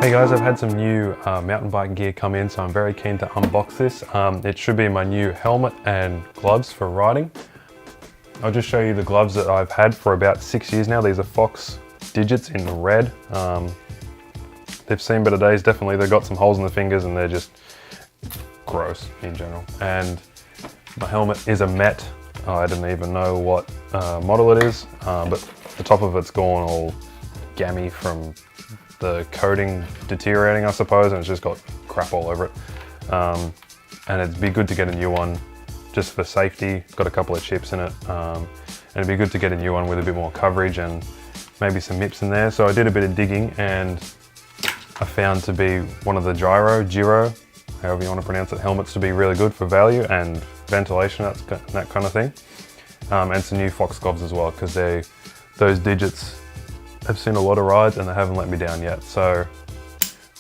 Hey guys, I've had some new mountain bike gear come in, so I'm very keen to unbox this. It should be my new helmet and gloves for riding. I'll just show you the gloves that I've had for about 6 years now. These are Fox Digits in red. They've seen better days, definitely. They've got some holes in the fingers and they're just gross in general. And my helmet is a Met. I don't even know what model it is, but the top of it's gone all gammy from the coating deteriorating, I suppose, and it's just got crap all over it. And it'd be good to get a new one just for safety. Got a couple of chips in it, and it'd be good to get a new one with a bit more coverage and maybe some MIPS in there. So I did a bit of digging and I found to be one of the Giro, however you want to pronounce it, helmets to be really good for value and ventilation, that kind of thing. And some new Fox gloves as well, because those Digits have seen a lot of rides and they haven't let me down yet. So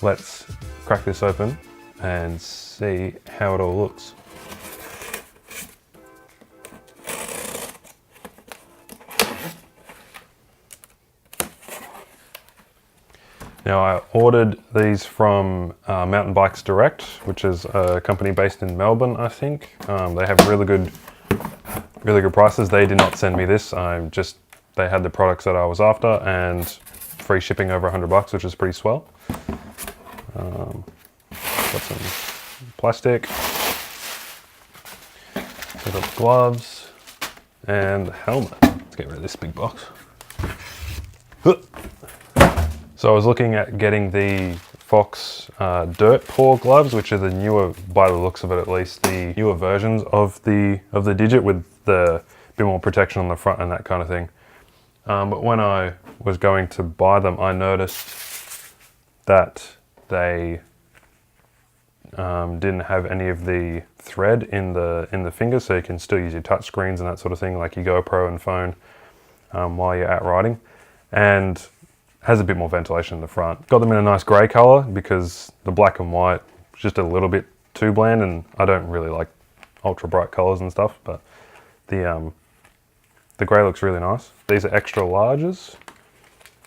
let's crack this open and see how it all looks. Now I ordered these from Mountain Bikes Direct, which is a company based in Melbourne, I think. They have really good prices. They did not send me this. They had the products that I was after and free shipping over $100, which is pretty swell. Got some plastic, got the gloves and the helmet. Let's get rid of this big box. So I was looking at getting the Fox Dirt Paw gloves, which are the newer, by the looks of it at least, the newer versions of the Digit with the bit more protection on the front and that kind of thing. But when I was going to buy them, I noticed that they didn't have any of the thread in the fingers, so you can still use your touch screens and that sort of thing, like your GoPro and phone, while you're out riding. And has a bit more ventilation in the front. Got them in a nice grey colour because the black and white is just a little bit too bland, and I don't really like ultra bright colours and stuff, but the grey looks really nice. These are extra larges,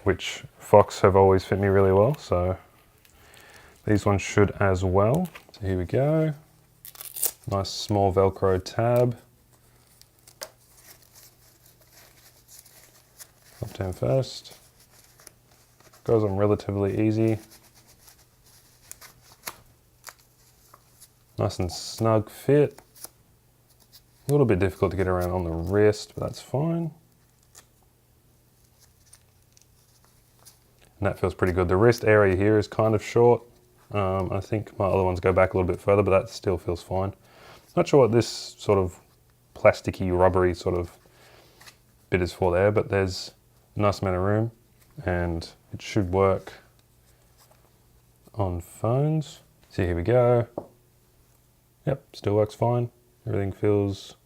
which Fox have always fit me really well, so these ones should as well. So here we go. Nice small Velcro tab. Left hand first. Goes on relatively easy. Nice and snug fit. A little bit difficult to get around on the wrist, but that's fine. And that feels pretty good. The wrist area here is kind of short. I think my other ones go back a little bit further, but that still feels fine. Not sure what this sort of plasticky, rubbery sort of bit is for there, but there's a nice amount of room and it should work on phones. So here we go. Yep, still works fine. Everything feels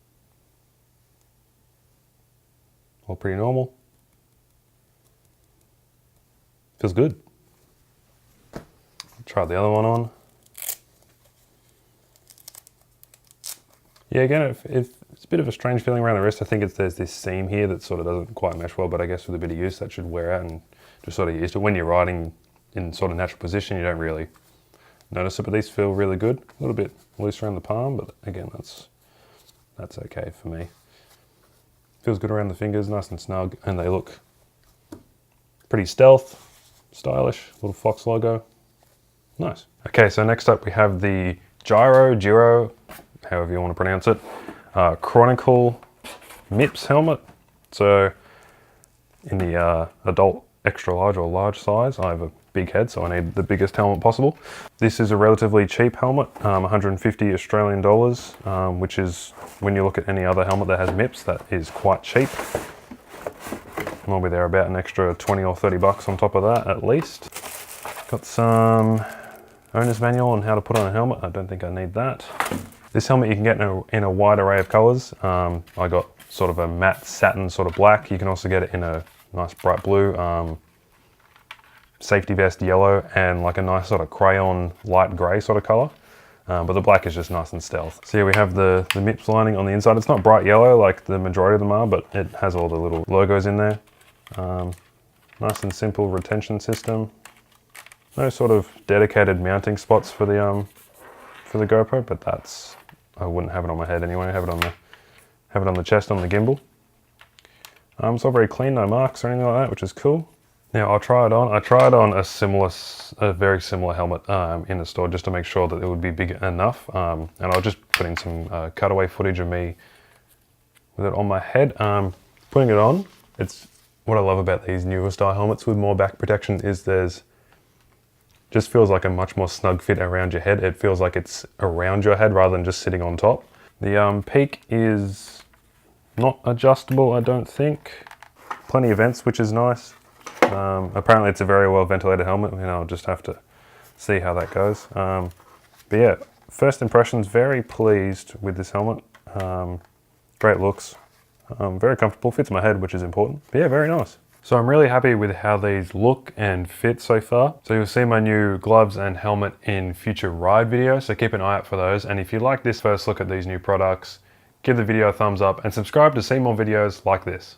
all pretty normal. Feels good. Try the other one on. Yeah, again, it's a bit of a strange feeling around the wrist. I think there's this seam here that sort of doesn't quite mesh well, but I guess with a bit of use that should wear out and just sort of used to. When you're riding in sort of natural position, you don't really notice it, but these feel really good. A little bit loose around the palm, but again, that's okay for me. Feels good around the fingers, nice and snug, and they look pretty stealth, stylish, little Fox logo. Nice. Okay, so next up we have the Giro, however you want to pronounce it, Chronicle MIPS helmet. So in the adult extra large or large size, I have a big head, so I need the biggest helmet possible. This is a relatively cheap helmet, 150 Australian dollars, which is, when you look at any other helmet that has MIPS, that is quite cheap. Maybe they're about an extra 20 or 30 bucks on top of that at least. Got some owner's manual on how to put on a helmet. I don't think I need that. This helmet you can get in a wide array of colors. I got sort of a matte satin sort of black. You can also get it in a nice bright blue, safety vest yellow, and like a nice sort of crayon light gray sort of color. But the black is just nice and stealth. So here we have the MIPS lining on the inside. It's not bright yellow like the majority of them are, but it has all the little logos in there. Nice and simple retention system. No sort of dedicated mounting spots for the GoPro, but I wouldn't have it on my head anyway. Have it on the chest on the gimbal. It's all very clean, no marks or anything like that, which is cool. Now I'll try it on. I tried on a very similar helmet in the store just to make sure that it would be big enough. And I'll just put in some cutaway footage of me with it on my head. Putting it on, it's what I love about these newer style helmets with more back protection is just feels like a much more snug fit around your head. It feels like it's around your head rather than just sitting on top. The peak is not adjustable, I don't think. Plenty of vents, which is nice. Apparently it's a very well ventilated helmet, I'll just have to see how that goes. But yeah, first impressions, very pleased with this helmet. Great looks, very comfortable, fits my head, which is important. But yeah, very nice. So I'm really happy with how these look and fit so far. So you'll see my new gloves and helmet in future ride videos, so keep an eye out for those. And if you like this first look at these new products, give the video a thumbs up and subscribe to see more videos like this.